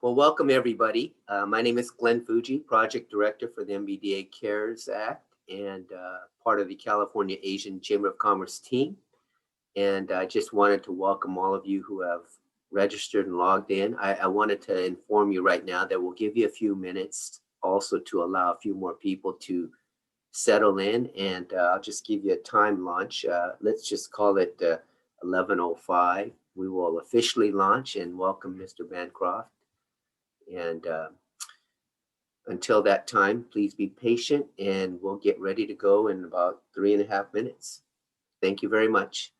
Well, welcome everybody. My name is Glenn Fuji, Project Director for the MBDA CARES Act and part of the California Asian Chamber of Commerce team. And I just wanted to welcome all of you who have registered and logged in. I wanted to inform you right now that we'll give you a few minutes also to allow a few more people to settle in, and I'll just give you a time launch. Let's just call it 11:05. We will officially launch and welcome Mr. Bancroft. And until that time, please be patient and we'll get ready to go in about 3.5 minutes. Thank you very much.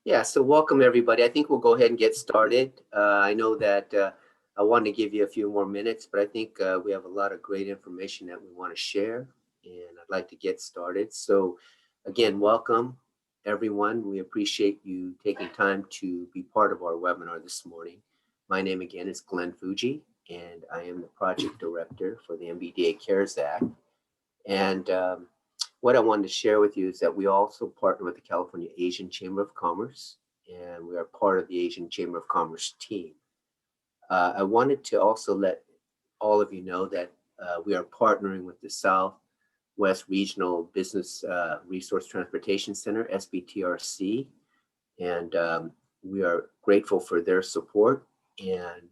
Yeah, so welcome everybody. I think we'll go ahead and get started. I know that I want to give you a few more minutes, but I think we have a lot of great information that we want to share, and I'd like to get started. So again, welcome everyone. We appreciate you taking time to be part of our webinar this morning. My name again is Glenn Fuji, and I am the Project Director for the MBDA CARES Act. And what I wanted to share with you is that we also partner with the California Asian Chamber of Commerce, and we are part of the Asian Chamber of Commerce team. I wanted to also let all of you know that we are partnering with the Southwest Regional Business Resource Transportation Center, SBTRC, and we are grateful for their support and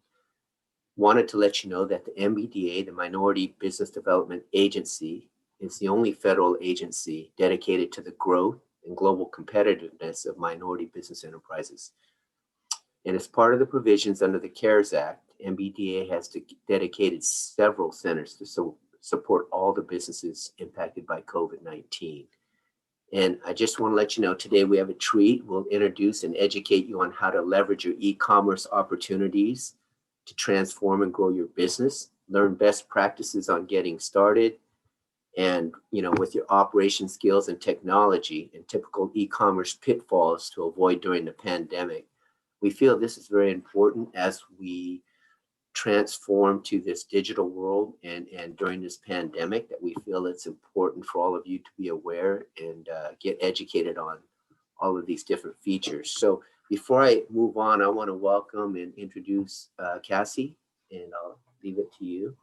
wanted to let you know that the MBDA, the Minority Business Development Agency, is the only federal agency dedicated to the growth and global competitiveness of minority business enterprises. And as part of the provisions under the CARES Act, MBDA has dedicated several centers to support all the businesses impacted by COVID-19. And I just want to let you know today we have a treat. We'll introduce and educate you on how to leverage your e-commerce opportunities to transform and grow your business, learn best practices on getting started, and with your operation skills and technology and typical e-commerce pitfalls to avoid during the pandemic. We feel this is very important as we transform to this digital world and during this pandemic, that we feel it's important for all of you to be aware and get educated on all of these different features. So before I move on, I want to welcome and introduce Cassie, and I'll leave it to you.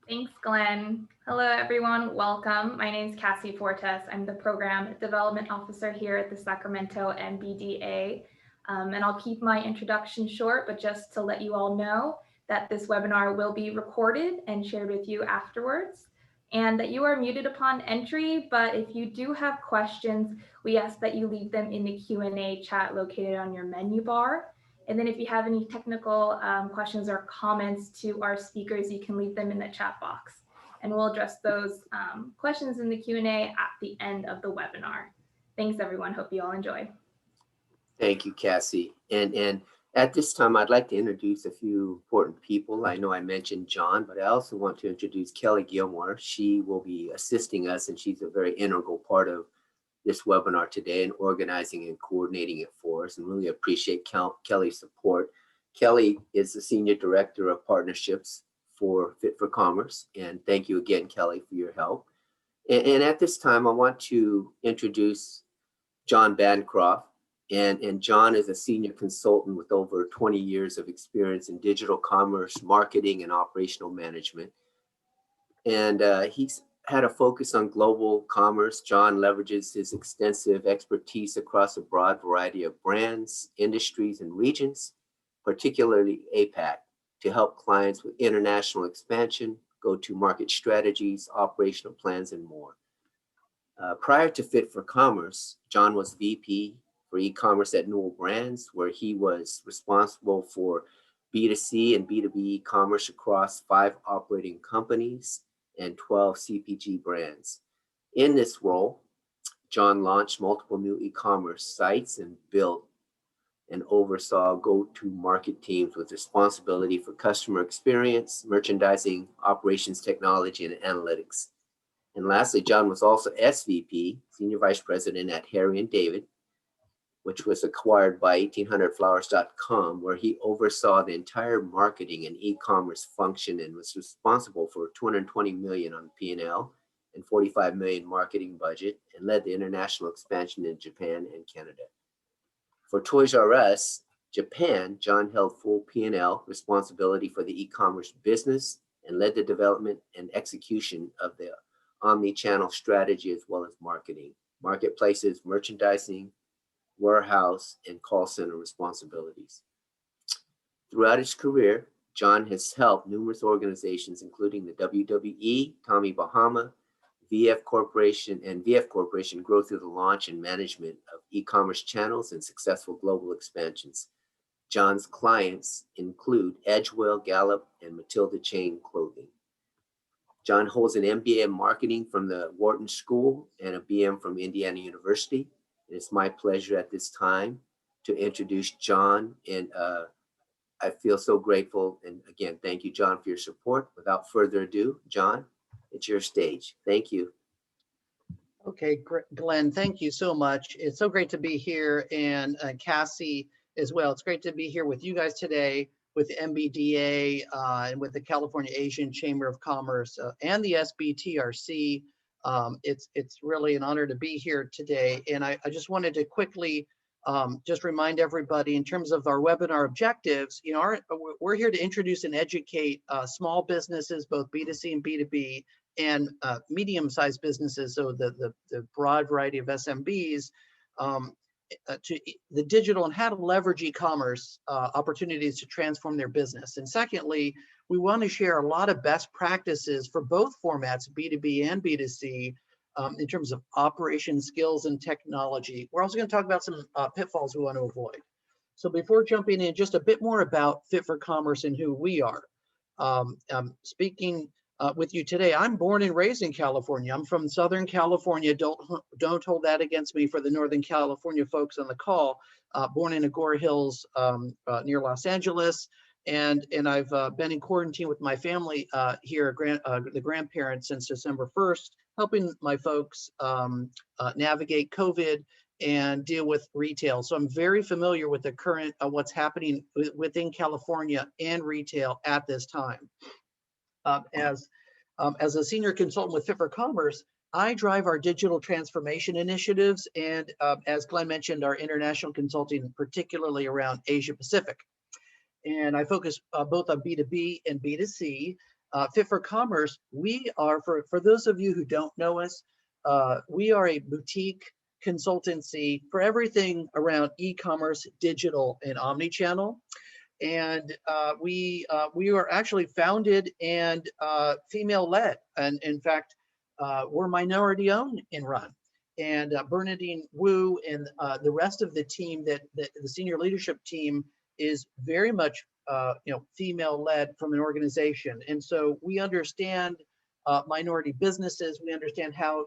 Thanks, Glenn. Hello, everyone. Welcome. My name is Cassie Fortes. I'm the Program Development Officer here at the Sacramento MBDA. And I'll keep my introduction short, but just to let you all know that this webinar will be recorded and shared with you afterwards, and that you are muted upon entry. But if you do have questions, we ask that you leave them in the Q&A chat located on your menu bar. And then if you have any technical questions or comments to our speakers, you can leave them in the chat box. And we'll address those questions in the Q&A at the end of the webinar. Thanks, everyone. Hope you all enjoy. Thank you, Cassie. And at this time, I'd like to introduce a few important people. I know I mentioned John, but I also want to introduce Kelly Gilmore. She will be assisting us, and she's a very integral part of this webinar today and organizing and coordinating it for us, and really appreciate Kelly's support. Kelly is the Senior Director of Partnerships for FitForCommerce, and thank you again, Kelly, for your help. And at this time, I want to introduce John Bancroft. And John is a senior consultant with over 20 years of experience in digital commerce, marketing, and operational management. And he's had a focus on global commerce. John leverages his extensive expertise across a broad variety of brands, industries, and regions, particularly APAC, to help clients with international expansion, go-to-market strategies, operational plans, and more. Prior to FitForCommerce, John was VP for e-commerce at Newell Brands, where he was responsible for B2C and B2B e-commerce across 5 operating companies and 12 CPG brands. In this role, John launched multiple new e-commerce sites and built and oversaw go-to-market teams with responsibility for customer experience, merchandising, operations technology, and analytics. And lastly, John was also SVP, Senior Vice President at Harry & David, which was acquired by 1800flowers.com, where he oversaw the entire marketing and e-commerce function and was responsible for $220 million on P&L and $45 million marketing budget, and led the international expansion in Japan and Canada. For Toys R Us Japan, John held full P&L responsibility for the e-commerce business and led the development and execution of the omnichannel strategy, as well as marketing, marketplaces, merchandising, warehouse, and call center responsibilities. Throughout his career, John has helped numerous organizations, including the WWE, Tommy Bahama, VF Corporation, grow through the launch and management of e-commerce channels and successful global expansions. John's clients include Edgewell, Gallup, and Matilda Chain Clothing. John holds an MBA in marketing from the Wharton School and a BM from Indiana University. It's my pleasure at this time to introduce John, and I feel so grateful. And again, thank you, John, for your support. Without further ado, John, it's your stage. Thank you. Okay, Glenn, thank you so much. It's so great to be here, and Cassie as well. It's great to be here with you guys today, with MBDA and with the California Asian Chamber of Commerce and the SBTRC. It's really an honor to be here today. And I just wanted to quickly just remind everybody in terms of our webinar objectives, you know, we're here to introduce and educate small businesses, both B2C and B2B, and medium-sized businesses, so the broad variety of SMBs, to the digital and how to leverage e-commerce opportunities to transform their business. And secondly, we want to share a lot of best practices for both formats, B2B and B2C, in terms of operation skills and technology. We're also going to talk about some pitfalls we want to avoid. So before jumping in, just a bit more about FitForCommerce and who we are. Speaking with you today, I'm born and raised in California. I'm from Southern California. Don't hold that against me for the Northern California folks on the call. Born in Agora Hills near Los Angeles. And I've been in quarantine with my family here, the grandparents, since December 1st, helping my folks navigate COVID and deal with retail. So I'm very familiar with the current what's happening within California and retail at this time. As a senior consultant with FitForCommerce, I drive our digital transformation initiatives and, as Glenn mentioned, our international consulting, particularly around Asia Pacific. And I focus both on B2B and B2C. FitForCommerce, we are, for those of you who don't know us, we are a boutique consultancy for everything around e-commerce, digital, and omnichannel. And we are actually founded and female-led. And in fact, we're minority-owned and run. And Bernadine Wu and the rest of the team, the senior leadership team, is very much female-led from an organization, and so we understand minority businesses. We understand how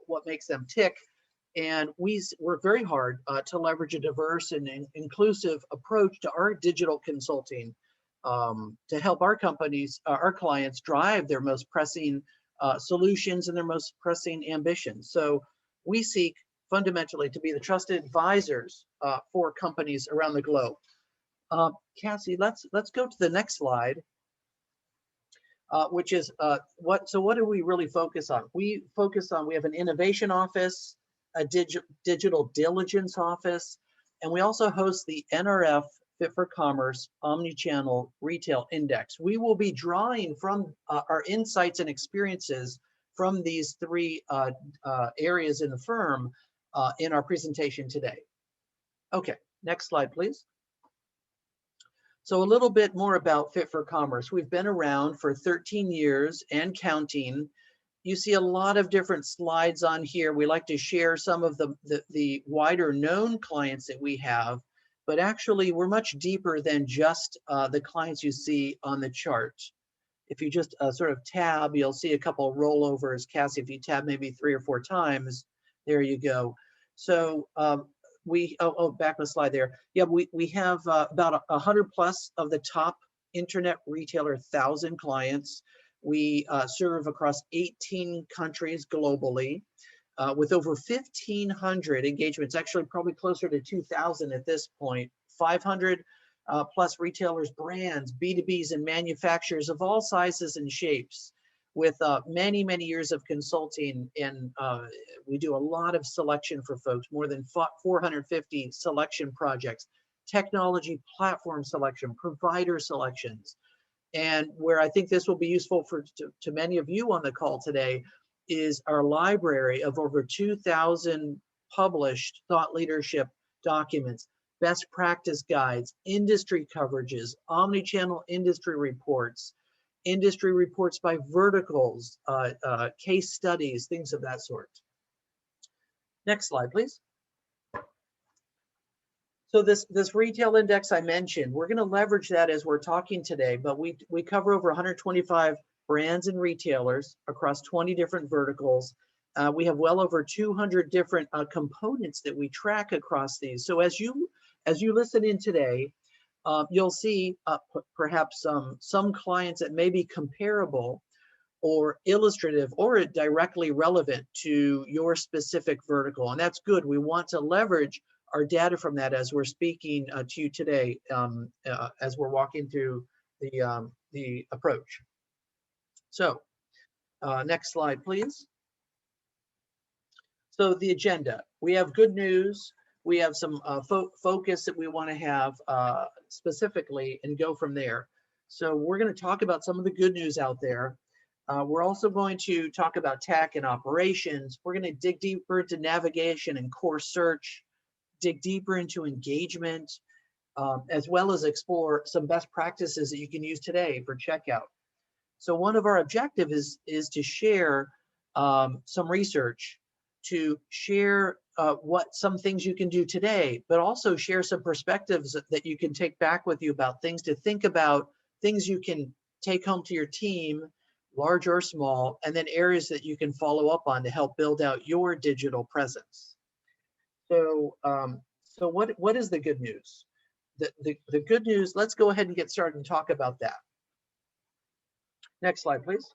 what makes them tick, and we work very hard to leverage a diverse and inclusive approach to our digital consulting to help our companies, our clients, drive their most pressing solutions and their most pressing ambitions. So we seek fundamentally to be the trusted advisors for companies around the globe. Cassie, let's go to the next slide, which is what do we really focus on? We have an innovation office, a digital diligence office, and we also host the NRF FitForCommerce Omnichannel Retail Index. We will be drawing from our insights and experiences from these three areas in the firm in our presentation today. Okay, next slide, please. So a little bit more about FitForCommerce. We've been around for 13 years and counting. You see a lot of different slides on here. We like to share some of the wider known clients that we have, but actually we're much deeper than just the clients you see on the chart. If you just sort of tab, you'll see a couple of rollovers. Cassie, if you tab maybe 3 or 4 times, there you go. So back on the slide there. Yeah, we have about 100 plus of the top internet retailer 1,000 clients. We serve across 18 countries globally with over 1,500 engagements, actually probably closer to 2,000 at this point, 500 plus retailers, brands, B2Bs, and manufacturers of all sizes and shapes, with many, many years of consulting. And we do a lot of selection for folks, more than 450 selection projects, technology platform selection, provider selections. And where I think this will be useful to many of you on the call today is our library of over 2,000 published thought leadership documents, best practice guides, industry coverages, omnichannel industry reports by verticals, case studies, things of that sort. Next slide, please. So this retail index I mentioned, we're going to leverage that as we're talking today, but we cover over 125 brands and retailers across 20 different verticals. We have well over 200 different components that we track across these. So as you listen in today, you'll see perhaps some clients that may be comparable or illustrative or directly relevant to your specific vertical. And that's good. We want to leverage our data from that as we're speaking to you today, as we're walking through the approach. So next slide, please. So the agenda, we have good news. We have some focus that we want to have specifically and go from there. So we're going to talk about some of the good news out there. We're also going to talk about tech and operations. We're going to dig deeper into navigation and core search, dig deeper into engagement, as well as explore some best practices that you can use today for checkout. So one of our objectives is to share some research, to share what some things you can do today, but also share some perspectives that you can take back with you about things to think about, things you can take home to your team, large or small, and then areas that you can follow up on to help build out your digital presence. So, what is the good news? The good news, let's go ahead and get started and talk about that. Next slide, please.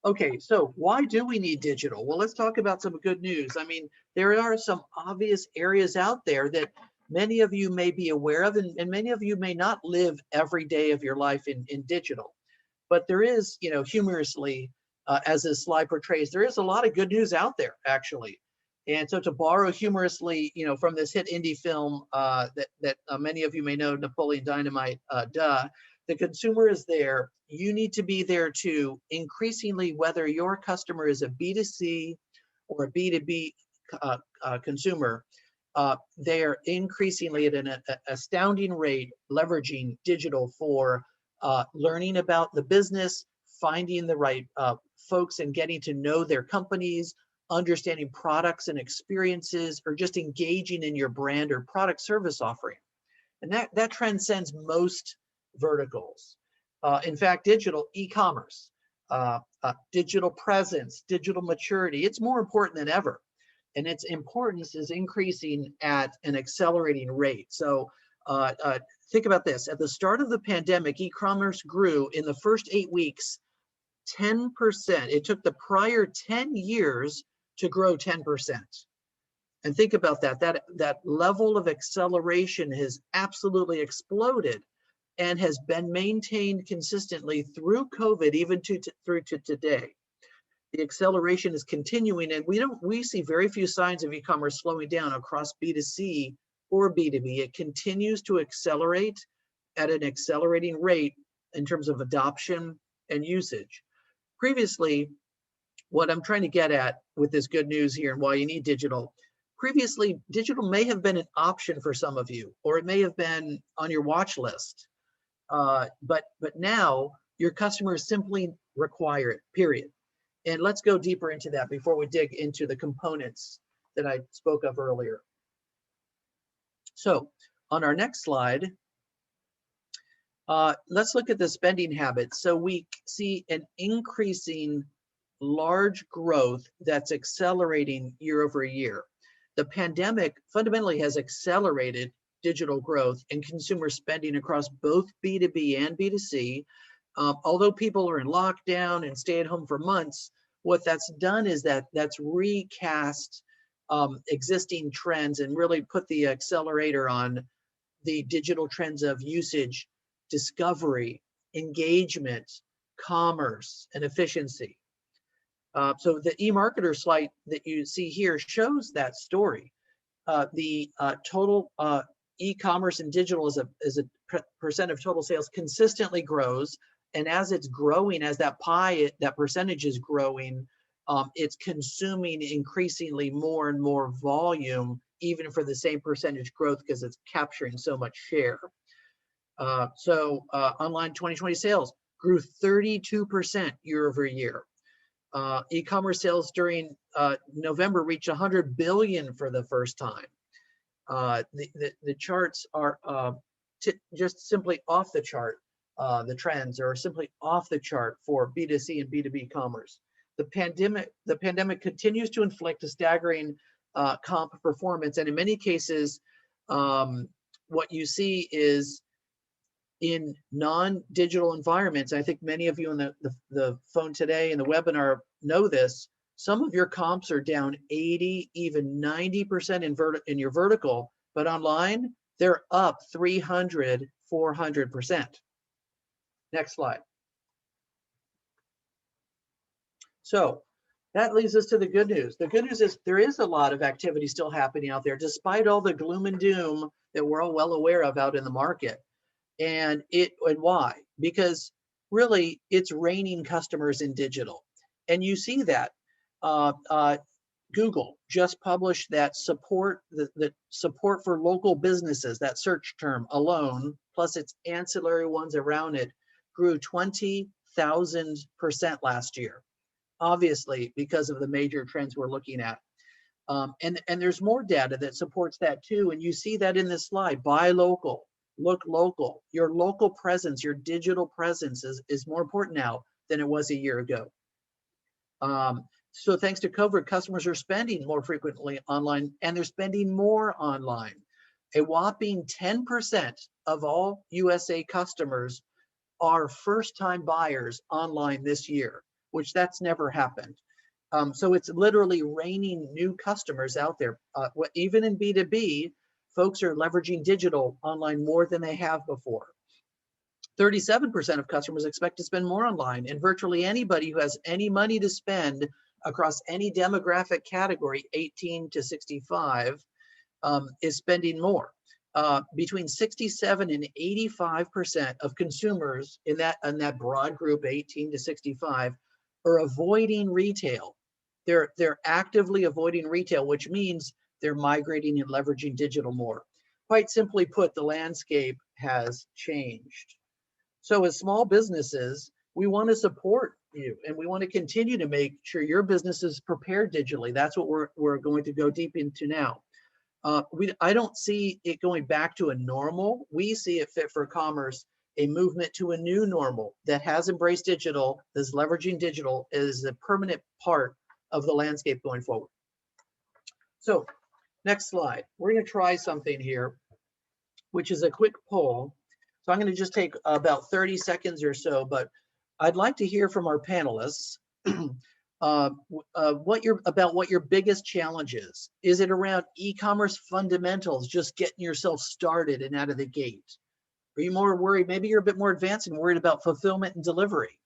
Okay, so why do we need digital? Well, let's talk about some good news. I mean, there are some obvious areas out there that many of you may be aware of, and many of you may not live every day of your life in digital. But there is, humorously, as this slide portrays, there is a lot of good news out there, actually. And so to borrow humorously, from this hit indie film that many of you may know, Napoleon Dynamite, the consumer is there. You need to be there too. Increasingly, whether your customer is a B2C or a B2B consumer, they are increasingly at an astounding rate leveraging digital for learning about the business, finding the right folks and getting to know their companies, understanding products and experiences, or just engaging in your brand or product service offering. And that transcends most verticals. In fact, digital e-commerce, digital presence, digital maturity, it's more important than ever. And its importance is increasing at an accelerating rate. So think about this. At the start of the pandemic, e-commerce grew in the first 8 weeks 10%. It took the prior 10 years to grow 10%. And think about that. That level of acceleration has absolutely exploded and has been maintained consistently through COVID, even through to today. The acceleration is continuing, and we see very few signs of e-commerce slowing down across B2C or B2B. It continues to accelerate at an accelerating rate in terms of adoption and usage. Previously, what I'm trying to get at with this good news here and why you need digital, previously, digital may have been an option for some of you, or it may have been on your watch list. But now your customers simply require it, period. And let's go deeper into that before we dig into the components that I spoke of earlier. So on our next slide, let's look at the spending habits. So we see an increasing large growth that's accelerating year over year. The pandemic fundamentally has accelerated digital growth and consumer spending across both B2B and B2C. Although people are in lockdown and stay at home for months, what that's done is that's recast existing trends and really put the accelerator on the digital trends of usage, discovery, engagement, commerce, and efficiency. So the eMarketer slide that you see here shows that story. The total e-commerce and digital as a percent of total sales consistently grows. And as it's growing, as that pie, that percentage is growing, it's consuming increasingly more and more volume, even for the same percentage growth, because it's capturing so much share. So online 2020 sales grew 32% year over year. E-commerce sales during November reached 100 billion for the first time. The charts are just simply off the chart. The trends are simply off the chart for B2C and B2B commerce. The pandemic continues to inflict a staggering comp performance, and in many cases, what you see is in non-digital environments. I think many of you on the phone today and the webinar know this. Some of your comps are down 80, even 90% in your vertical, but online, they're up 300, 400%. Next slide. So that leads us to the good news. The good news is there is a lot of activity still happening out there, despite all the gloom and doom that we're all well aware of out in the market. And why? Because really it's raining customers in digital. And you see that Google just published that support, the support for local businesses, that search term alone, plus its ancillary ones around it, grew 20,000% last year, obviously because of the major trends we're looking at. And there's more data that supports that too. And you see that in this slide. Buy local, look local. Your local presence, your digital presence is more important now than it was a year ago. So thanks to COVID, customers are spending more frequently online, and they're spending more online. A whopping 10% of all USA customers are first-time buyers online this year, which that's never happened. So it's literally raining new customers out there. Even in B2B, folks are leveraging digital online more than they have before. 37% of customers expect to spend more online, and virtually anybody who has any money to spend across any demographic category, 18 to 65, is spending more. Between 67 and 85% of consumers in that broad group, 18 to 65, are avoiding retail. They're actively avoiding retail, which means they're migrating and leveraging digital more. Quite simply put, the landscape has changed. So as small businesses, we want to support you, and we want to continue to make sure your business is prepared digitally. That's what we're going to go deep into now. I don't see it going back to a normal. We see at Fit4Commerce a movement to a new normal that has embraced digital, is leveraging digital as a permanent part of the landscape going forward. So next slide. We're going to try something here, which is a quick poll. So I'm going to just take about 30 seconds or so, but I'd like to hear from our panelists what your biggest challenge is. Is it around e-commerce fundamentals, just getting yourself started and out of the gate? Are you more worried? Maybe you're a bit more advanced and worried about fulfillment and delivery,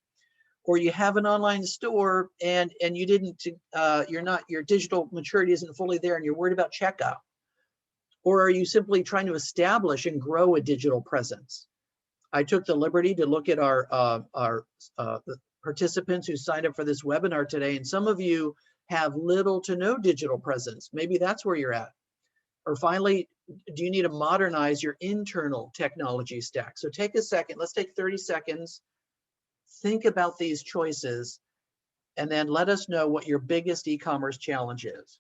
or you have an online store and you didn't, your digital maturity isn't fully there and you're worried about checkout. Or are you simply trying to establish and grow a digital presence? I took the liberty to look at our participants who signed up for this webinar today, and some of you have little to no digital presence. Maybe that's where you're at. Or finally, do you need to modernize your internal technology stack? So take a second, let's take 30 seconds, think about these choices, and then let us know what your biggest e-commerce challenge is.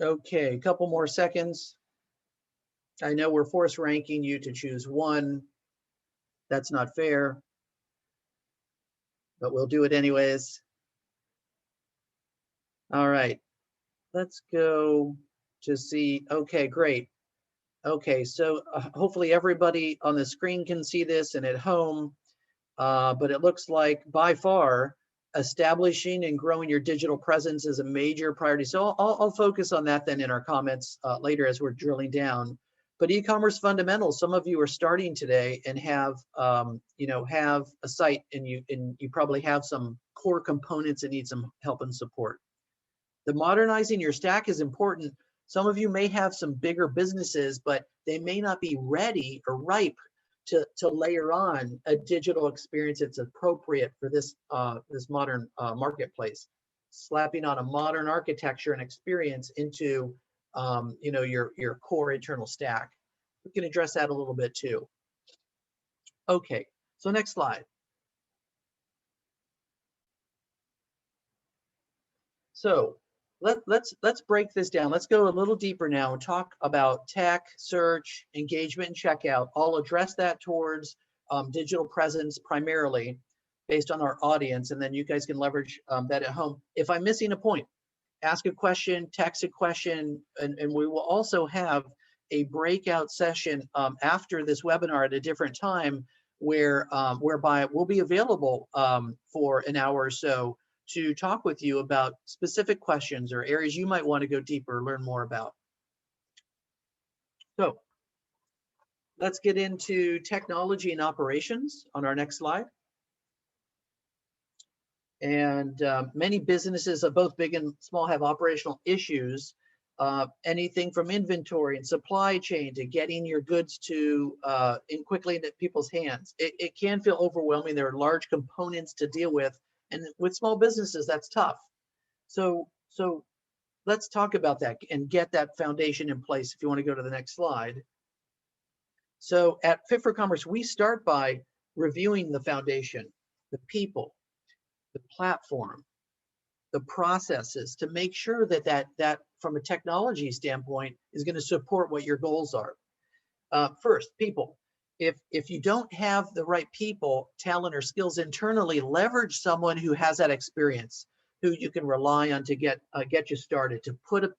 Okay, a couple more seconds. I know we're force ranking you to choose one. That's not fair, but we'll do it anyways. All right, let's go to see. Okay, great. Okay, so hopefully everybody on the screen can see this and at home, but it looks like by far establishing and growing your digital presence is a major priority. So I'll focus on that then in our comments later as we're drilling down. But e-commerce fundamentals, some of you are starting today and have have a site and you probably have some core components that need some help and support. The modernizing your stack is important. Some of you may have some bigger businesses, but they may not be ready or ripe to layer on a digital experience that's appropriate for this this modern marketplace. Slapping on a modern architecture and experience into your core internal stack. We can address that a little bit too. Okay, so next slide. So let's break this down. Let's go a little deeper now and talk about tech, search, engagement, and checkout. I'll address that towards digital presence primarily based on our audience, and then you guys can leverage that at home. If I'm missing a point, ask a question, text a question, and we will also have a breakout session after this webinar at a different time where whereby we'll be available for an hour or so to talk with you about specific questions or areas you might want to go deeper or learn more about. So let's get into technology and operations on our next slide. And many businesses, both big and small, have operational issues. Anything from inventory and supply chain to getting your goods to quickly into people's hands. It can feel overwhelming. There are large components to deal with. And with small businesses, that's tough. So let's talk about that and get that foundation in place. If you want to go to the next slide. So at Fit4Commerce, we start by reviewing the foundation, the people, the platform, the processes, to make sure that from a technology standpoint is going to support what your goals are. First, people. If you don't have the right people, talent, or skills internally, leverage someone who has that experience, who you can rely on to get you started, to put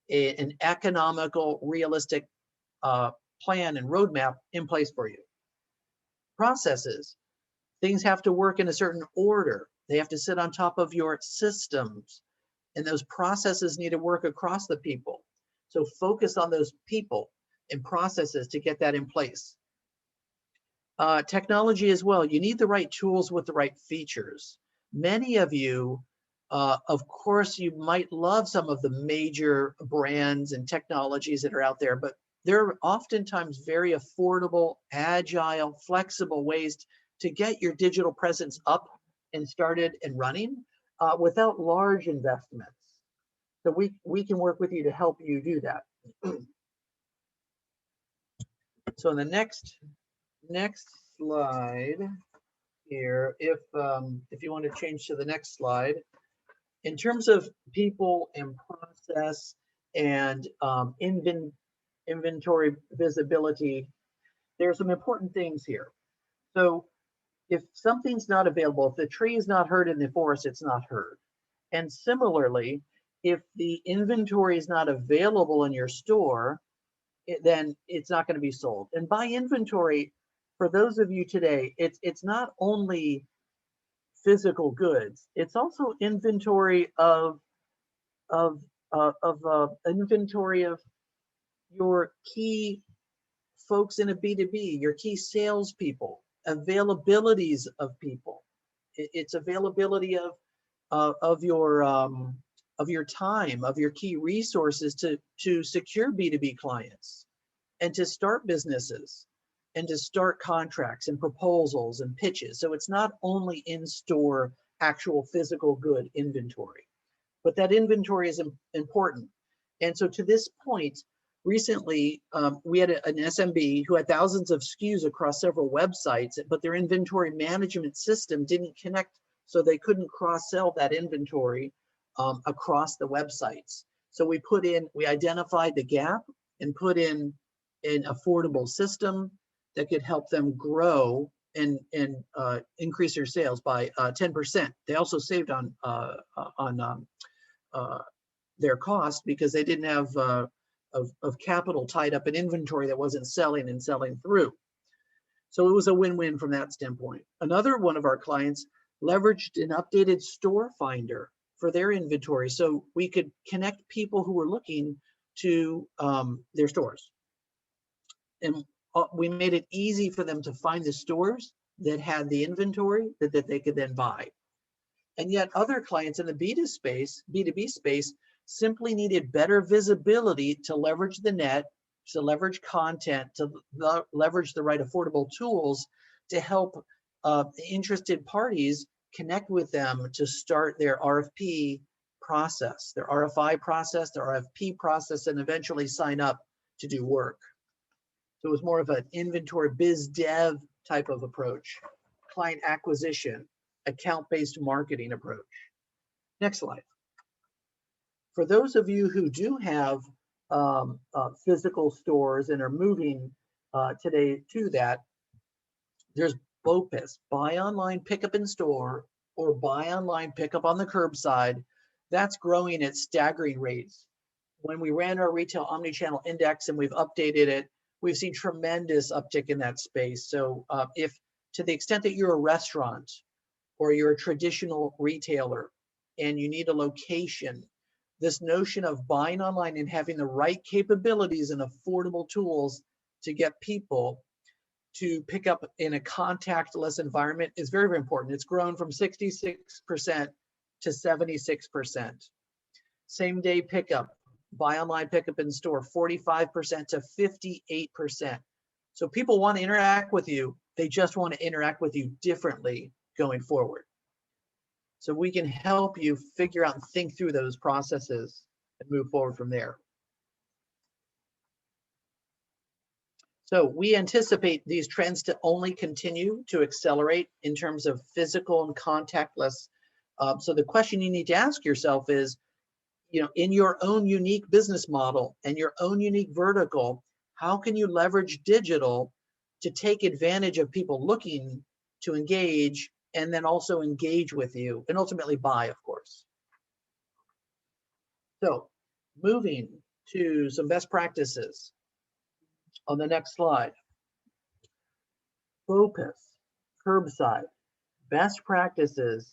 an economical, realistic plan and roadmap in place for you. Processes. Things have to work in a certain order. They have to sit on top of your systems, and those processes need to work across the people. So focus on those people and processes to get that in place. Technology as well. You need the right tools with the right features. Many of you, of course, you might love some of the major brands and technologies that are out there, but there are oftentimes very affordable, agile, flexible ways to get your digital presence up and started and running without large investments. So we can work with you to help you do that. So in the next slide here, if you want to change to the next slide, in terms of people and process and inventory visibility, there's some important things here. So if something's not available, if the tree is not heard in the forest, it's not heard. And similarly, if the inventory is not available in your store, then it's not going to be sold. And by inventory, for those of you today, it's not only physical goods, it's also inventory of inventory of your key folks in a B2B, your key salespeople, availabilities of people. It's availability of your time, of your key resources to secure B2B clients and to start businesses and to start contracts and proposals and pitches. So it's not only in-store actual physical good inventory, but that inventory is important. And so to this point, recently, we had an SMB who had thousands of SKUs across several websites, but their inventory management system didn't connect, so they couldn't cross-sell that inventory across the websites. So we identified the gap and put in an affordable system that could help them grow and increase their sales by 10%. They also saved on their cost because they didn't have of capital tied up in inventory that wasn't selling and selling through. So it was a win-win from that standpoint. Another one of our clients leveraged an updated store finder for their inventory, so we could connect people who were looking to their stores. And we made it easy for them to find the stores that had the inventory that they could then buy. And yet other clients in the B2B space simply needed better visibility to leverage the net, to leverage content, to leverage the right affordable tools to help interested parties connect with them to start their RFP process, their RFI process, their RFP process, and eventually sign up to do work. So it was more of an inventory biz dev type of approach, client acquisition, account-based marketing approach. Next slide. For those of you who do have physical stores and are moving today to that, there's BOPIS, buy online, pick up in store, or buy online, pick up on the curbside. That's growing at staggering rates. When we ran our retail omnichannel index and we've updated it, we've seen tremendous uptick in that space. So if to the extent that you're a restaurant or you're a traditional retailer and you need a location, this notion of buying online and having the right capabilities and affordable tools to get people to pick up in a contactless environment is very, very important. It's grown from 66% to 76%. Same day pickup, buy online, pick up in store, 45% to 58%. So people want to interact with you. They just want to interact with you differently going forward. So we can help you figure out and think through those processes and move forward from there. So we anticipate these trends to only continue to accelerate in terms of physical and contactless. So the question you need to ask yourself is, in your own unique business model and your own unique vertical, how can you leverage digital to take advantage of people looking to engage and then also engage with you and ultimately buy, of course. So moving to some best practices on the next slide. BOPIS, curbside, best practices.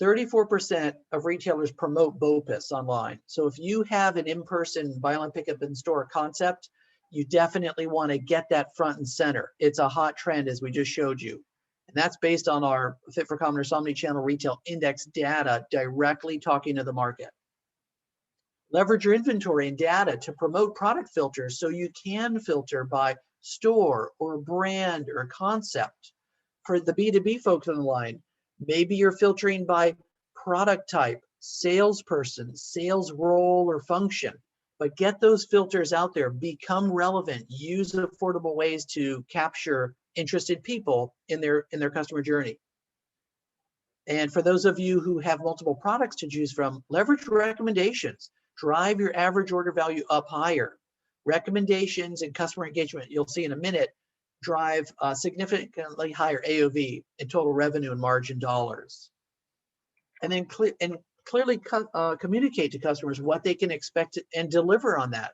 34% of retailers promote BOPIS online. So if you have an in-person buy online, pick up in store concept, you definitely want to get that front and center. It's a hot trend, as we just showed you. And that's based on our FitForCommerce omnichannel retail index data directly talking to the market. Leverage your inventory and data to promote product filters so you can filter by store or brand or concept. For the B2B folks on the line, maybe you're filtering by product type, salesperson, sales role or function, but get those filters out there, become relevant, use affordable ways to capture interested people in their customer journey. And for those of you who have multiple products to choose from, leverage recommendations, drive your average order value up higher. Recommendations and customer engagement, you'll see in a minute, drive significantly higher AOV and total revenue and margin dollars. And then clearly communicate to customers what they can expect and deliver on that.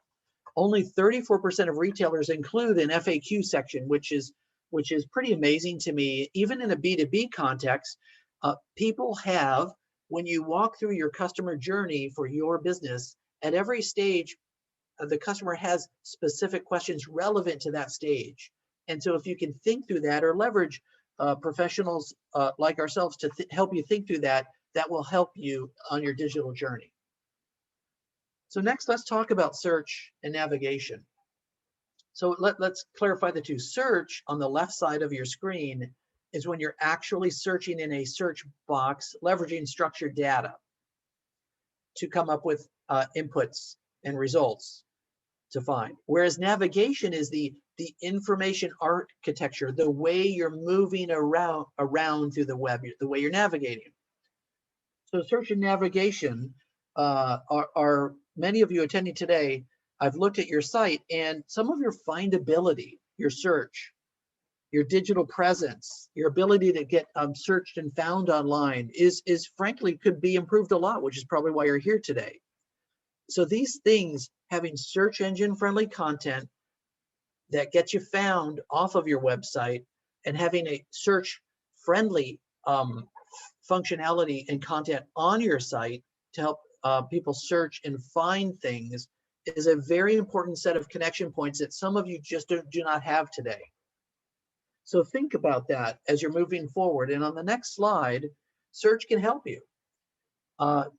Only 34% of retailers include an FAQ section, which is pretty amazing to me. Even in a B2B context, people have, when you walk through your customer journey for your business, at every stage, the customer has specific questions relevant to that stage. And so if you can think through that or leverage professionals like ourselves to help you think through that, that will help you on your digital journey. So next, let's talk about search and navigation. So let's clarify the two. Search on the left side of your screen is when you're actually searching in a search box, leveraging structured data to come up with inputs and results to find. Whereas navigation is the information architecture, the way you're moving around through the web, the way you're navigating. So search and navigation are many of you attending today. I've looked at your site, and some of your findability, your search, your digital presence, your ability to get searched and found online is frankly could be improved a lot, which is probably why you're here today. So these things, having search engine friendly content that gets you found off of your website and having a search friendly functionality and content on your site to help people search and find things is a very important set of connection points that some of you just do not have today. So think about that as you're moving forward. And on the next slide, search can help you. On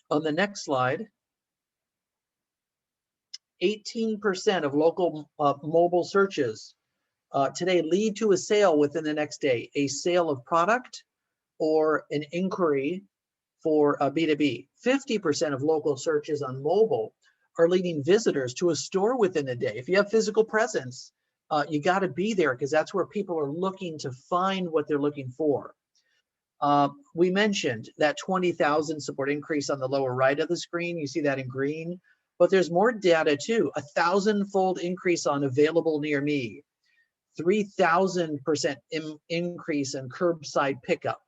the next slide, 18% of local mobile searches today lead to a sale within the next day, a sale of product or an inquiry for B2B. 50% of local searches on mobile are leading visitors to a store within a day. If you have physical presence, you got to be there because that's where people are looking to find what they're looking for. We mentioned that 20,000 support increase on the lower right of the screen. You see that in green, but there's more data too. 1,000-fold increase on available near me, 3,000% increase in curbside pickup.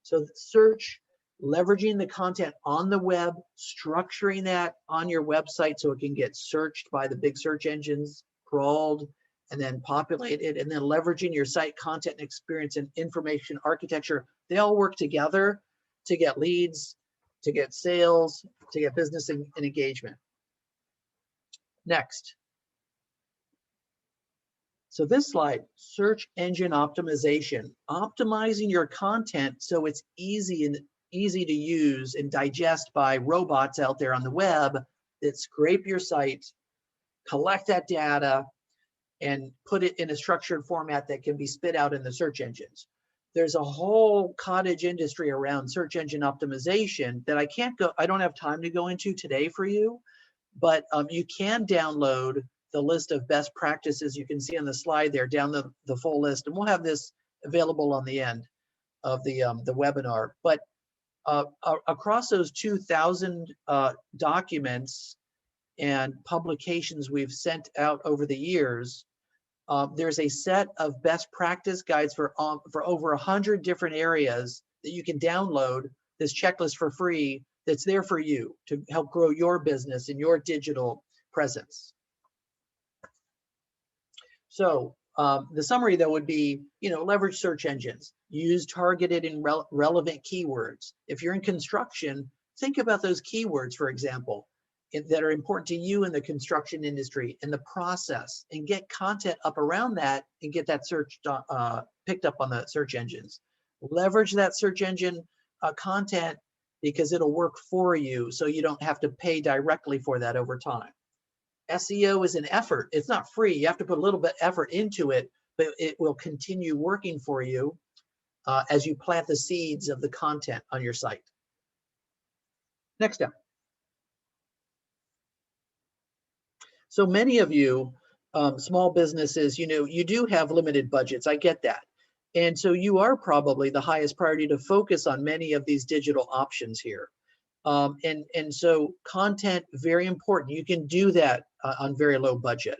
So search, leveraging the content on the web, structuring that on your website so it can get searched by the big search engines, crawled, and then populated, and then leveraging your site content and experience and information architecture. They all work together to get leads, to get sales, to get business and engagement. Next. So this slide, search engine optimization, optimizing your content so it's easy to use and digest by robots out there on the web that scrape your site, collect that data, and put it in a structured format that can be spit out in the search engines. There's a whole cottage industry around search engine optimization that I don't have time to go into today for you, but you can download the list of best practices. You can see on the slide there, down the full list, and we'll have this available on the end of the webinar. But across those 2,000 documents and publications we've sent out over the years, there's a set of best practice guides for over 100 different areas that you can download this checklist for free that's there for you to help grow your business and your digital presence. So the summary though would be, leverage search engines, use targeted and relevant keywords. If you're in construction, think about those keywords, for example, that are important to you in the construction industry and the process, and get content up around that and get that search picked up on the search engines. Leverage that search engine content because it'll work for you so you don't have to pay directly for that over time. SEO is an effort. It's not free. You have to put a little bit of effort into it, but it will continue working for you as you plant the seeds of the content on your site. Next up. So many of you, small businesses, you do have limited budgets. I get that. And so you are probably the highest priority to focus on many of these digital options here. And so content, very important. You can do that on very low budget.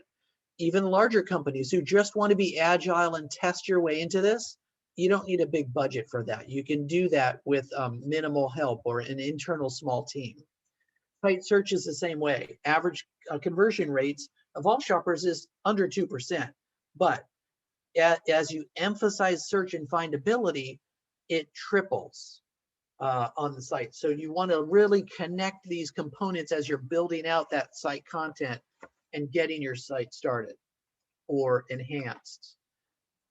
Even larger companies who just want to be agile and test your way into this, you don't need a big budget for that. You can do that with minimal help or an internal small team. Site search is the same way. Average conversion rates of all shoppers is under 2%. But as you emphasize search and findability, it triples on the site. So you want to really connect these components as you're building out that site content and getting your site started or enhanced.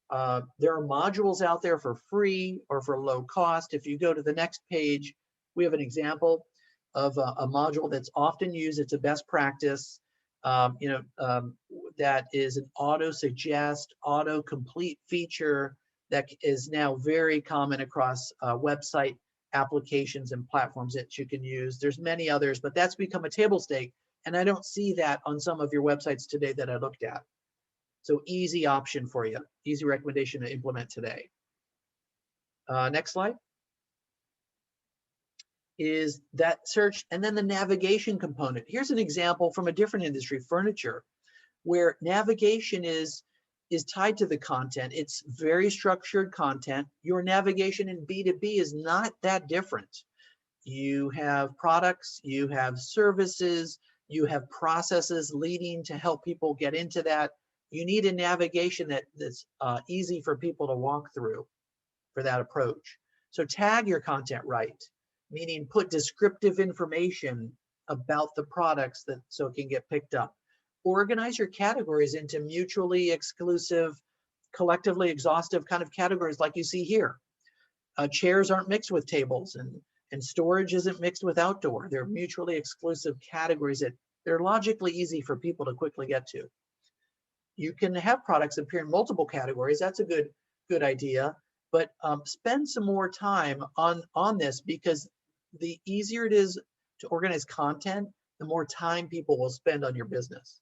There are modules out there for free or for low cost. If you go to the next page, we have an example of a module that's often used. It's a best practice, that is an auto suggest, auto complete feature that is now very common across website applications and platforms that you can use. There's many others, but that's become a table stake. And I don't see that on some of your websites today that I looked at. So easy option for you, easy recommendation to implement today. Next slide is that search and then the navigation component. Here's an example from a different industry, furniture, where navigation is tied to the content. It's very structured content. Your navigation in B2B is not that different. You have products, you have services, you have processes leading to help people get into that. You need a navigation that's easy for people to walk through for that approach. So tag your content right, meaning put descriptive information about the products so it can get picked up. Organize your categories into mutually exclusive, collectively exhaustive kind of categories like you see here. Chairs aren't mixed with tables and storage isn't mixed with outdoor. They're mutually exclusive categories that they're logically easy for people to quickly get to. You can have products appear in multiple categories. That's a good idea, but spend some more time on this, because the easier it is to organize content, the more time people will spend on your business.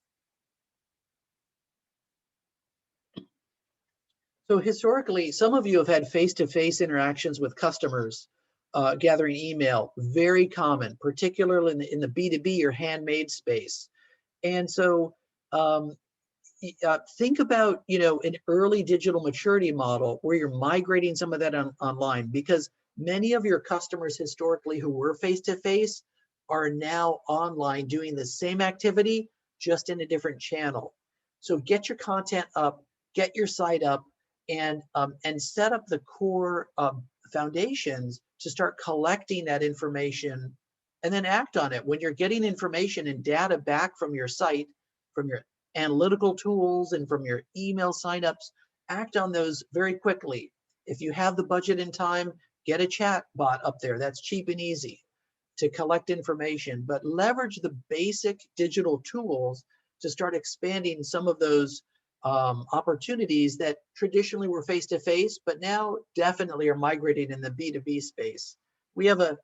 So historically, some of you have had face-to-face interactions with customers, gathering email, very common, particularly in the B2B or handmade space. And so think about, an early digital maturity model where you're migrating some of that online, because many of your customers historically who were face-to-face are now online doing the same activity, just in a different channel. So get your content up, get your site up, and set up the core foundations to start collecting that information and then act on it. When you're getting information and data back from your site, from your analytical tools and from your email signups, act on those very quickly. If you have the budget and time, get a chat bot up there. That's cheap and easy to collect information, but leverage the basic digital tools to start expanding some of those opportunities that traditionally were face-to-face, but now definitely are migrating in the B2B space. We have a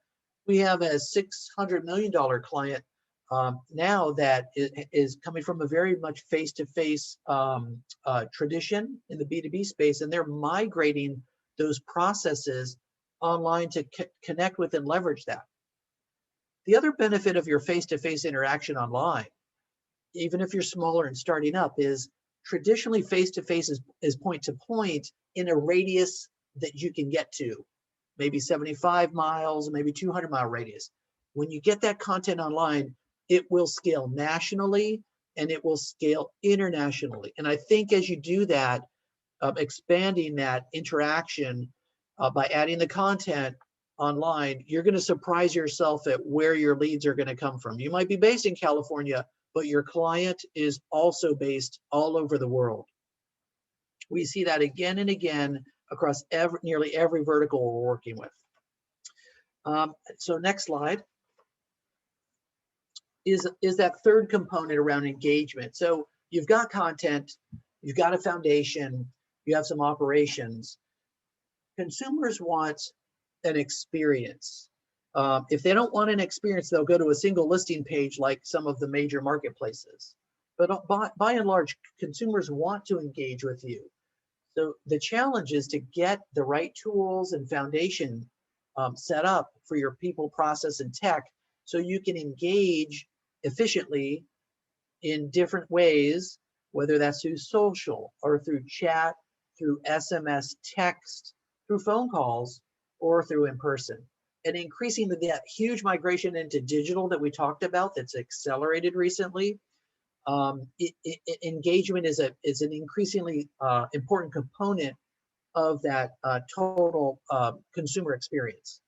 $600 million client now that is coming from a very much face-to-face tradition in the B2B space, and they're migrating those processes online to connect with and leverage that. The other benefit of your face-to-face interaction online, even if you're smaller and starting up, is traditionally face-to-face is point-to-point in a radius that you can get to, maybe 75 miles, maybe 200-mile radius. When you get that content online, it will scale nationally and it will scale internationally. And I think as you do that, expanding that interaction by adding the content online, you're going to surprise yourself at where your leads are going to come from. You might be based in California, but your client is also based all over the world. We see that again and again across nearly every vertical we're working with. So next slide is that third component around engagement. So you've got content, you've got a foundation, you have some operations. Consumers want an experience. If they don't want an experience, they'll go to a single listing page like some of the major marketplaces. but by and large, consumers want to engage with you. So the challenge is to get the right tools and foundation set up for your people, process, and tech so you can engage efficiently in different ways, whether that's through social or through chat, through SMS, text, through phone calls, or through in person. And increasing that huge migration into digital that we talked about that's accelerated recently, engagement is an increasingly important component of that total consumer experience.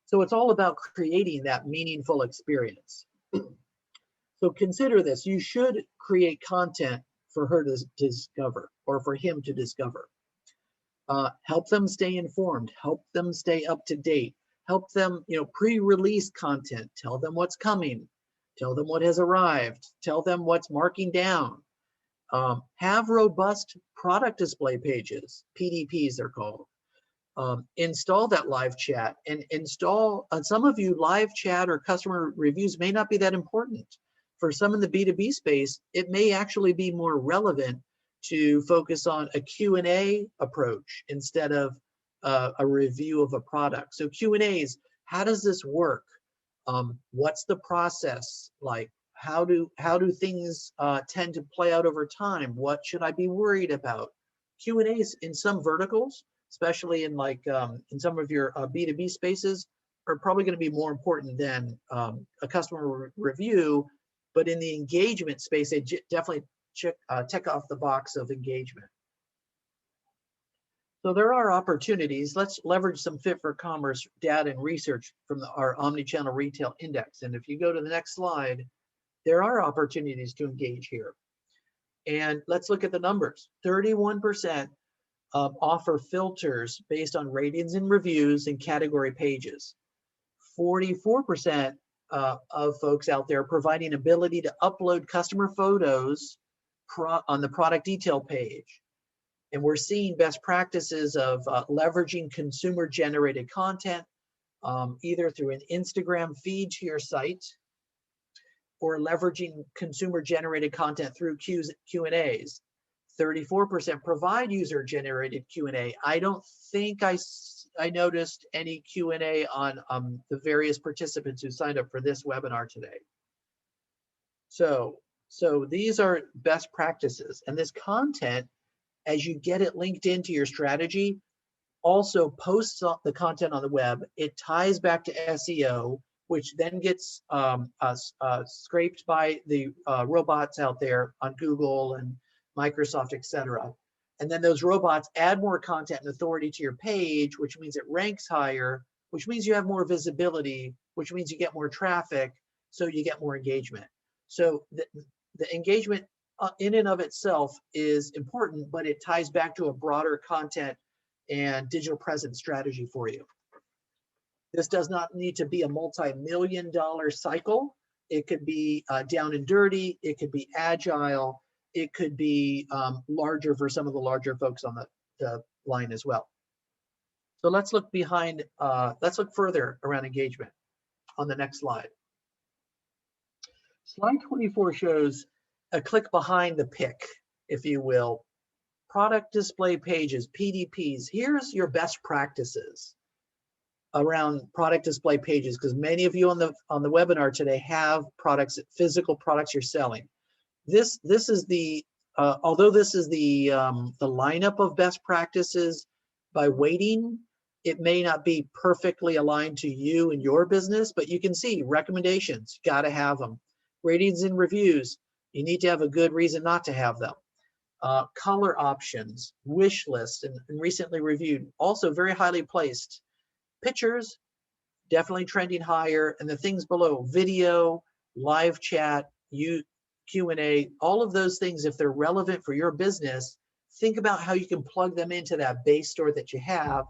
So it's all about creating that meaningful experience. So consider this: you should create content for her to discover, or for him to discover. Help them stay informed, help them stay up to date, help them, pre-release content, tell them what's coming, tell them what has arrived, tell them what's marking down. Have robust product display pages, PDPs they're called. Install that live chat, and install, some of you, live chat or customer reviews may not be that important. For some in the B2B space, it may actually be more relevant to focus on a Q&A approach instead of a review of a product. So Q&As, how does this work? What's the process like? How do things tend to play out over time? What should I be worried about? Q&As in some verticals, especially in in some of your B2B spaces, are probably going to be more important than a customer review. But in the engagement space, they definitely check off the box of engagement. So there are opportunities. Let's leverage some FitForCommerce data and research from our omnichannel retail index. And if you go to the next slide, there are opportunities to engage here. And let's look at the numbers. 31% offer filters based on ratings and reviews and category pages. 44% of folks out there providing ability to upload customer photos on the product detail page. And we're seeing best practices of leveraging consumer generated content, either through an Instagram feed to your site, or leveraging consumer generated content through Q&As. 34% provide user generated Q&A. I don't think I noticed any Q&A on the various participants who signed up for this webinar today. So these are best practices, and this content, as you get it linked into your strategy, also posts the content on the web. It ties back to SEO, which then gets scraped by the robots out there on Google and Microsoft, etc. And then those robots add more content and authority to your page, which means it ranks higher, which means you have more visibility, which means you get more traffic, so you get more engagement. So the engagement in and of itself is important, but it ties back to a broader content and digital presence strategy for you. This does not need to be a multi-million-dollar cycle. It could be down and dirty. It could be agile. It could be larger for some of the larger folks on the line as well. So let's look let's look further around engagement on the next slide. Slide 24 shows a click behind the pick, if you will. Product display pages, PDPs. Here's your best practices around product display pages, because many of you on the webinar today have products, physical products you're selling. This is the although this is the lineup of best practices by weighting, it may not be perfectly aligned to you and your business, but you can see recommendations, got to have them. Ratings and reviews, you need to have a good reason not to have them. Color options, wish list, and recently reviewed, also very highly placed. Pictures, definitely trending higher, and the things below, video, live chat, Q&A, all of those things, if they're relevant for your business, think about how you can plug them into that base store that you have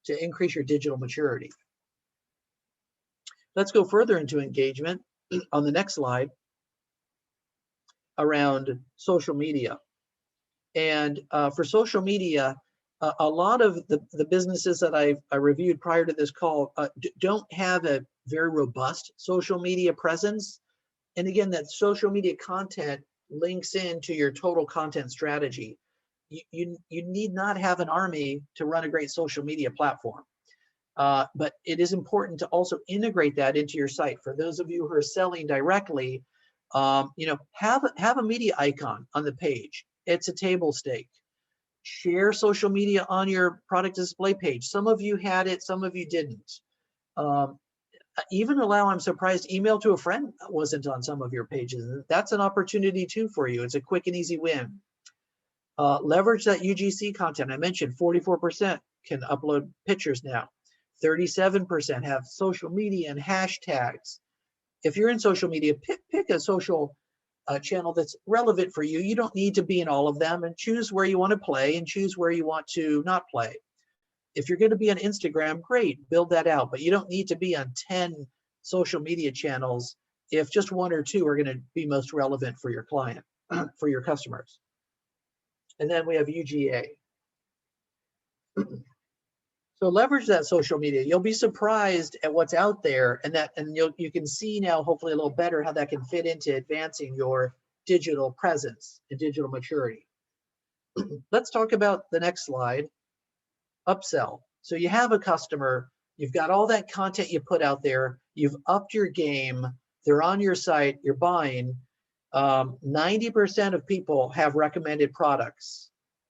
to increase your digital maturity. Let's go further into engagement on the next slide around social media. And for social media, a lot of the businesses that I reviewed prior to this call don't have a very robust social media presence. And again, that social media content links into your total content strategy. You need not have an army to run a great social media platform. But it is important to also integrate that into your site. For those of you who are selling directly, have a media icon on the page. It's a table stake. Share social media on your product display page. Some of you had it, some of you didn't. Even allow, I'm surprised, email to a friend wasn't on some of your pages. That's an opportunity too for you. It's a quick and easy win. Leverage that UGC content. I mentioned 44% can upload pictures now. 37% have social media and hashtags. If you're in social media, pick a social channel that's relevant for you. You don't need to be in all of them, and choose where you want to play and choose where you want to not play. If you're going to be on Instagram, great, build that out, but you don't need to be on 10 social media channels if just one or two are going to be most relevant for your client, for your customers. And then we have UGA. So leverage that social media. You'll be surprised at what's out there, and you can see now hopefully a little better how that can fit into advancing your digital presence and digital maturity. Let's talk about the next slide. Upsell. So you have a customer, you've got all that content you put out there, you've upped your game, they're on your site, you're buying. 90% of people have recommended products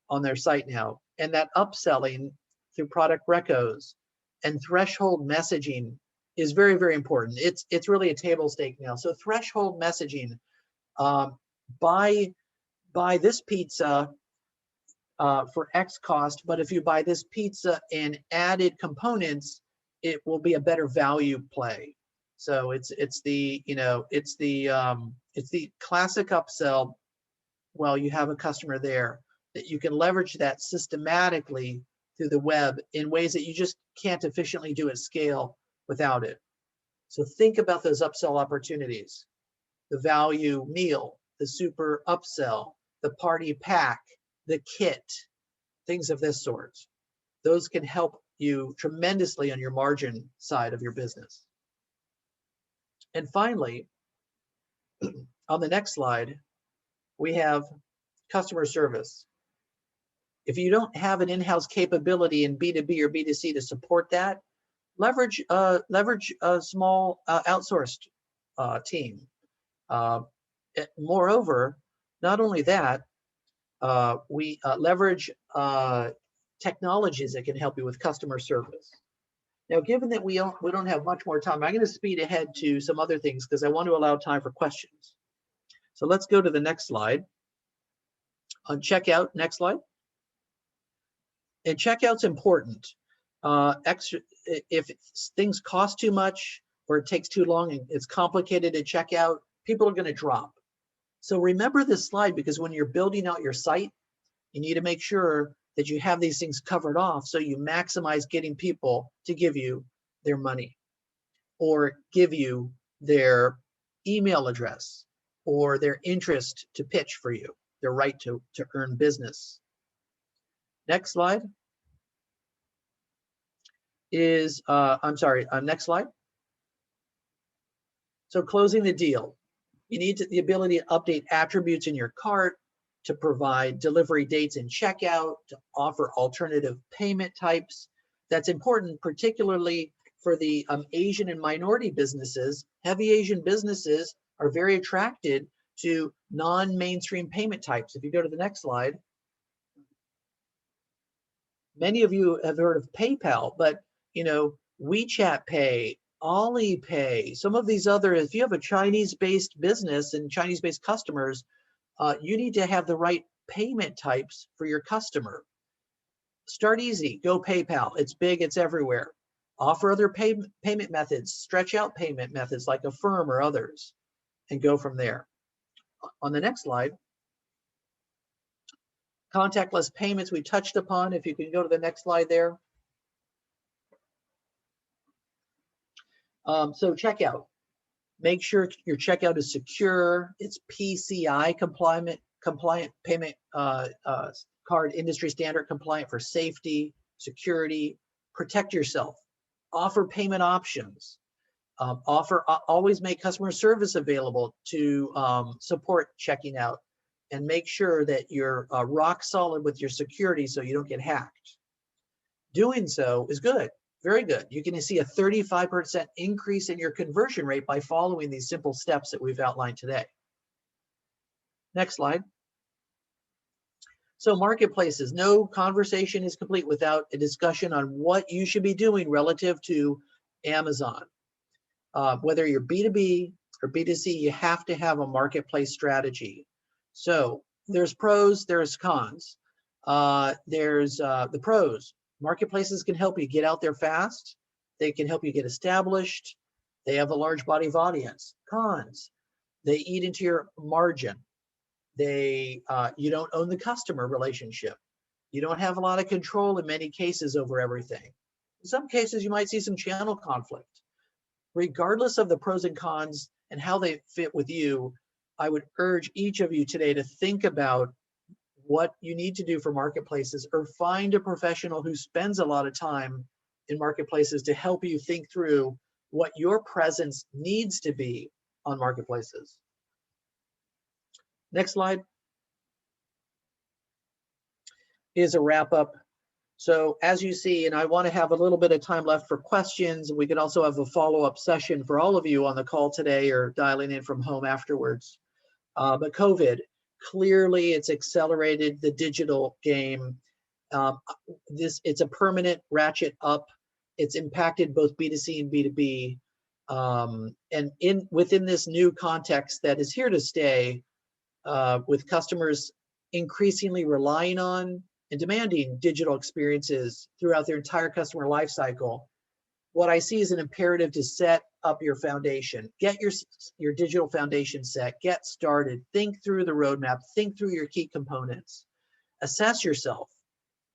on their site now, and that upselling through product recos and threshold messaging is very, very important. It's really a table stake now. So threshold messaging, buy this pizza for X cost, but if you buy this pizza and added components, it will be a better value play. So it's the classic upsell. Well, you have a customer there that you can leverage that systematically through the web in ways that you just can't efficiently do at scale without it. So think about those upsell opportunities: the value meal, the super upsell, the party pack, the kit, things of this sort. Those can help you tremendously on your margin side of your business. And finally, on the next slide, we have customer service. If you don't have an in-house capability in B2B or B2C to support that, leverage a small outsourced team. Moreover, not only that, we leverage technologies that can help you with customer service. Now, given that we don't have much more time, I'm going to speed ahead to some other things because I want to allow time for questions. So let's go to the next slide. On checkout, next slide. And checkout's important. If things cost too much or it takes too long and it's complicated to check out, people are going to drop. So remember this slide, because when you're building out your site, you need to make sure that you have these things covered off so you maximize getting people to give you their money or give you their email address or their interest to pitch for you, their right to earn business. Next slide is, next slide. So closing the deal. You need the ability to update attributes in your cart, to provide delivery dates in checkout, to offer alternative payment types. That's important, particularly for the Asian and minority businesses. Heavy Asian businesses are very attracted to non-mainstream payment types. If you go to the next slide, many of you have heard of PayPal, but WeChat Pay, Alipay, some of these other, if you have a Chinese-based business and Chinese-based customers, you need to have the right payment types for your customer. Start easy, go PayPal. It's big, it's everywhere. Offer other payment methods, stretch out payment methods like Affirm or others, and go from there. On the next slide, contactless payments we touched upon. If you can go to the next slide there. So checkout. Make sure your checkout is secure. It's PCI compliant payment card industry standard compliant for safety, security. Protect yourself. Offer payment options. Always make customer service available to support checking out, and make sure that you're rock solid with your security so you don't get hacked. Doing so is good, very good. You can see a 35% increase in your conversion rate by following these simple steps that we've outlined today. Next slide. So marketplaces, no conversation is complete without a discussion on what you should be doing relative to Amazon. Whether you're B2B or B2C, you have to have a marketplace strategy. So there's pros, there's cons. There's the pros. Marketplaces can help you get out there fast. They can help you get established. They have a large body of audience. Cons, they eat into your margin. You don't own the customer relationship. You don't have a lot of control in many cases over everything. In some cases, you might see some channel conflict. Regardless of the pros and cons and how they fit with you, I would urge each of you today to think about what you need to do for marketplaces, or find a professional who spends a lot of time in marketplaces to help you think through what your presence needs to be on marketplaces. Next slide is a wrap up. So as you see, and I want to have a little bit of time left for questions. We could also have a follow-up session for all of you on the call today or dialing in from home afterwards. But COVID, clearly it's accelerated the digital game. It's a permanent ratchet up. It's impacted both B2C and B2B. And within this new context that is here to stay, with customers increasingly relying on and demanding digital experiences throughout their entire customer lifecycle, what I see is an imperative to set up your foundation. Get your digital foundation set, get started, think through the roadmap, think through your key components, assess yourself,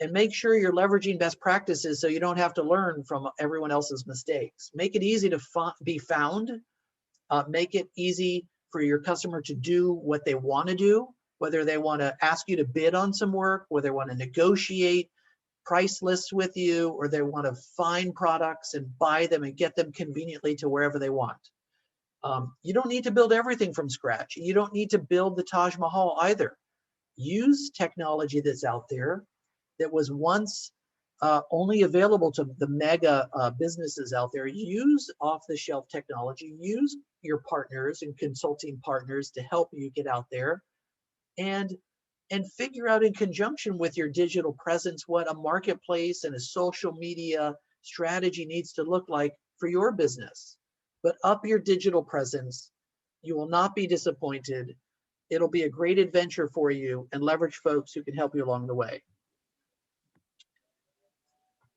and make sure you're leveraging best practices so you don't have to learn from everyone else's mistakes. Make it easy to be found, make it easy for your customer to do what they want to do, whether they want to ask you to bid on some work, whether they want to negotiate price lists with you, or they want to find products and buy them and get them conveniently to wherever they want. You don't need to build everything from scratch. You don't need to build the Taj Mahal either. Use technology that's out there that was once only available to the mega businesses out there. Use off-the-shelf technology. Use your partners and consulting partners to help you get out there, and figure out in conjunction with your digital presence what a marketplace and a social media strategy needs to look like for your business. But up your digital presence. You will not be disappointed. It'll be a great adventure for you, and leverage folks who can help you along the way.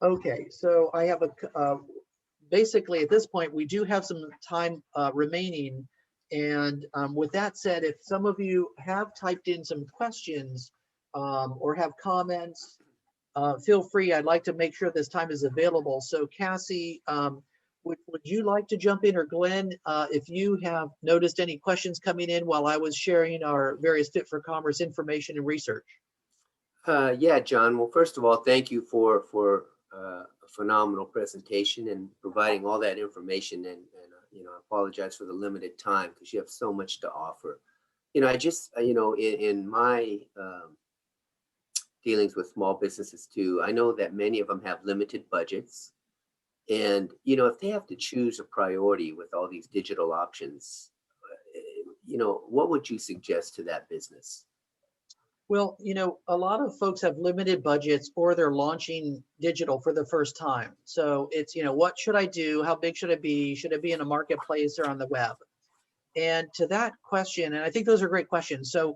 Okay, so I have basically at this point, we do have some time remaining. And with that said, if some of you have typed in some questions or have comments, feel free. I'd like to make sure this time is available. So Cassie, would you like to jump in, or Glenn, if you have noticed any questions coming in while I was sharing our various Fit4Commerce information and research? Yeah, John. Well, first of all, thank you for a phenomenal presentation and providing all that information. And I apologize for the limited time because you have so much to offer. I just, in my dealings with small businesses too, I know that many of them have limited budgets. And, if they have to choose a priority with all these digital options, what would you suggest to that business? Well, a lot of folks have limited budgets, or they're launching digital for the first time. So it's, what should I do? How big should it be? Should it be in a marketplace or on the web? And to that question, and I think those are great questions. So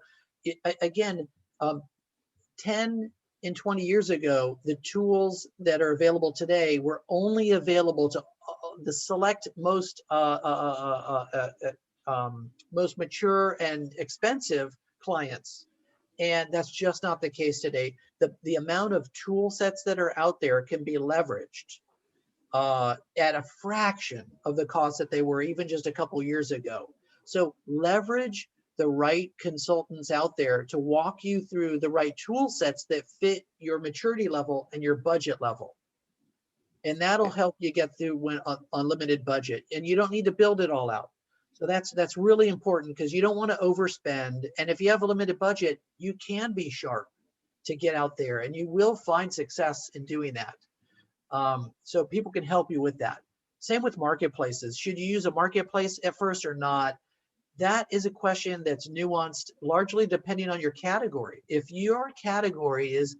again, 10 and 20 years ago, the tools that are available today were only available to the select most mature and expensive clients. And that's just not the case today. The amount of tool sets that are out there can be leveraged at a fraction of the cost that they were even just a couple years ago. So leverage the right consultants out there to walk you through the right tool sets that fit your maturity level and your budget level. And that'll Okay. help you get through when on limited budget. And you don't need to build it all out. So that's really important because you don't want to overspend. And if you have a limited budget, you can be sharp to get out there, and you will find success in doing that. So people can help you with that. Same with marketplaces. Should you use a marketplace at first or not? That is a question that's nuanced, largely depending on your category. If your category is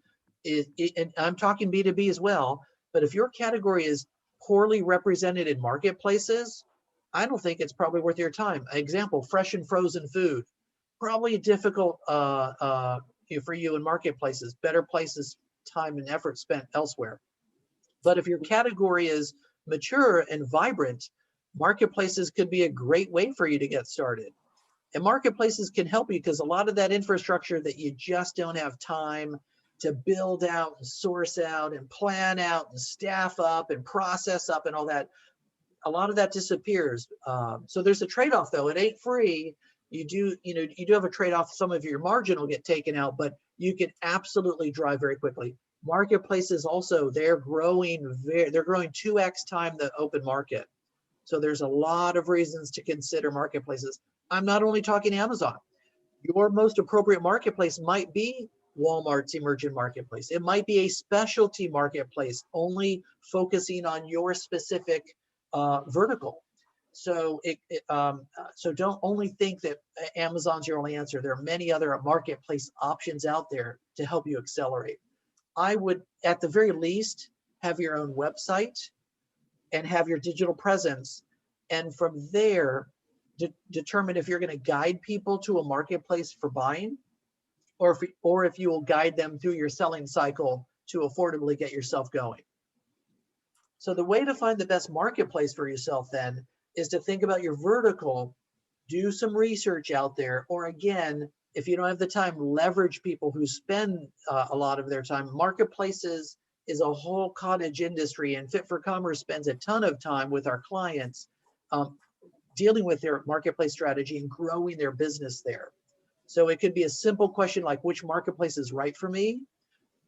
and I'm talking B2B as well, but if your category is poorly represented in marketplaces, I don't think it's probably worth your time. Example, fresh and frozen food, probably difficult for you in marketplaces, better places, time and effort spent elsewhere. But if your category is mature and vibrant, marketplaces could be a great way for you to get started. And marketplaces can help you because a lot of that infrastructure that you just don't have time to build out and source out and plan out and staff up and process up and all that, a lot of that disappears. So there's a trade-off though. It ain't free. You do have a trade-off. Some of your margin will get taken out, but you can absolutely drive very quickly. Marketplaces also, they're growing 2x time the open market. So there's a lot of reasons to consider marketplaces. I'm not only talking Amazon. Your most appropriate marketplace might be Walmart's emergent marketplace. It might be a specialty marketplace only focusing on your specific vertical. So so don't only think that Amazon's your only answer. There are many other marketplace options out there to help you accelerate. I would, at the very least, have your own website and have your digital presence. And from there, determine if you're going to guide people to a marketplace for buying, or if you will guide them through your selling cycle to affordably get yourself going. So the way to find the best marketplace for yourself then is to think about your vertical, do some research out there, or again, if you don't have the time, leverage people who spend a lot of their time. Marketplaces is a whole cottage industry, and FitForCommerce spends a ton of time with our clients dealing with their marketplace strategy and growing their business there. So it could be a simple question like, which marketplace is right for me?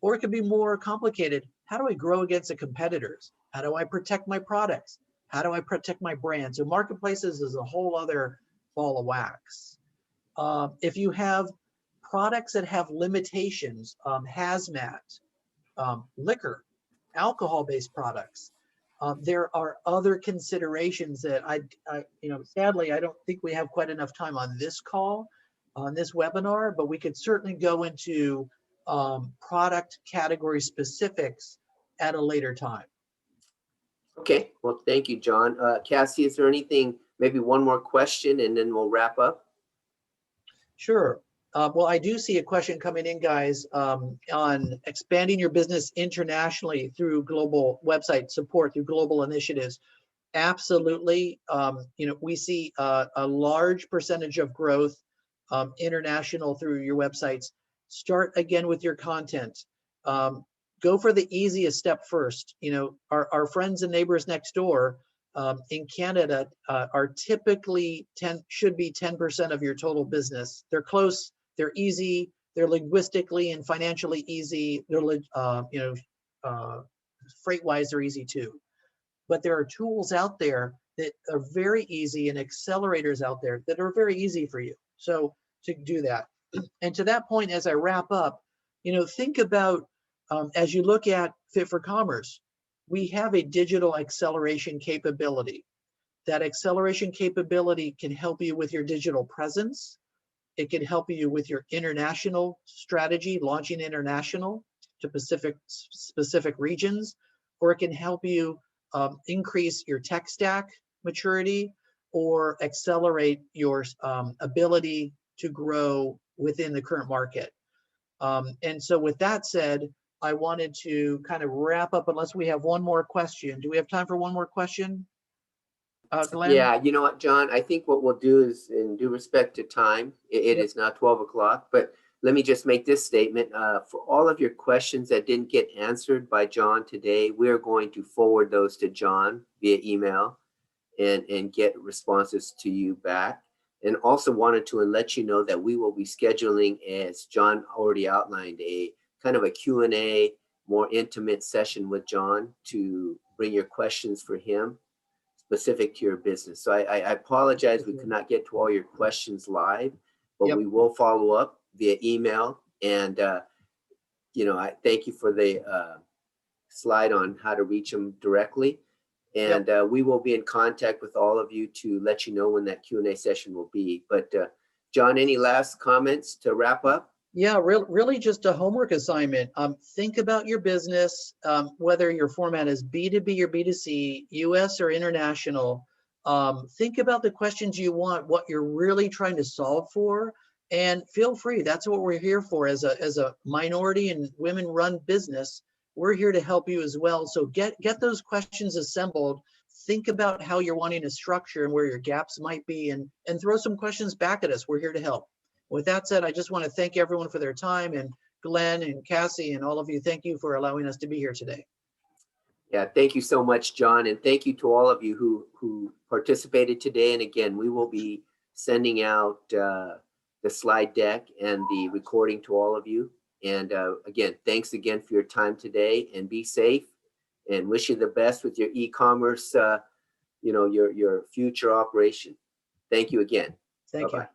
Or it could be more complicated. How do I grow against the competitors? How do I protect my products? How do I protect my brand? So marketplaces is a whole other ball of wax. If you have products that have limitations, hazmat, liquor, alcohol-based products, there are other considerations that sadly, I don't think we have quite enough time on this call, on this webinar, but we could certainly go into product category specifics at a later time. Okay, well, thank you, John. Cassie, is there anything, maybe one more question and then we'll wrap up? Sure. Well, I do see a question coming in, guys, on expanding your business internationally through global website support, through global initiatives. Absolutely. We see a large percentage of growth international through your websites. Start again with your content. Go for the easiest step first. Our friends and neighbors next door in Canada are typically should be 10% of your total business. They're close, they're easy, they're linguistically and financially easy. They're freight-wise, they're easy too. But there are tools out there that are very easy and accelerators out there that are very easy for you. So to do that. And to that point, as I wrap up, think about as you look at FitForCommerce, we have a digital acceleration capability. That acceleration capability can help you with your digital presence. It can help you with your international strategy, launching international to specific regions, or it can help you increase your tech stack maturity or accelerate your ability to grow within the current market. And so with that said, I wanted to kind of wrap up unless we have one more question. Do we have time for one more question? Glenn? Yeah, you know what, John, I think what we'll do is, in due respect to time, it is now 12 o'clock, but let me just make this statement. For all of your questions that didn't get answered by John today, we're going to forward those to John via email and get responses to you back. And also wanted to let you know that we will be scheduling, as John already outlined, a kind of a Q&A, more intimate session with John to bring your questions for him specific to your business. So I apologize, we could not get to all your questions live, but Yep. we will follow up via email. And, I thank you for the slide on how to reach them directly. And we will be in contact with all of you to let you know when that Q&A session will be. But John, any last comments to wrap up? Yeah, really just a homework assignment. Think about your business, whether your format is B2B or B2C, US or international. Think about the questions you want, what you're really trying to solve for, and feel free. That's what we're here for as a minority and women-run business. We're here to help you as well. So get those questions assembled. Think about how you're wanting to structure and where your gaps might be, and throw some questions back at us. We're here to help. With that said, I just want to thank everyone for their time, and Glenn and Cassie and all of you, thank you for allowing us to be here today. Yeah, thank you so much, John. And thank you to all of you who participated today. And again, we will be sending out the slide deck and the recording to all of you. And again, thanks again for your time today, and be safe, and wish you the best with your e-commerce, your future operation. Thank you again. Thank you. Bye-bye.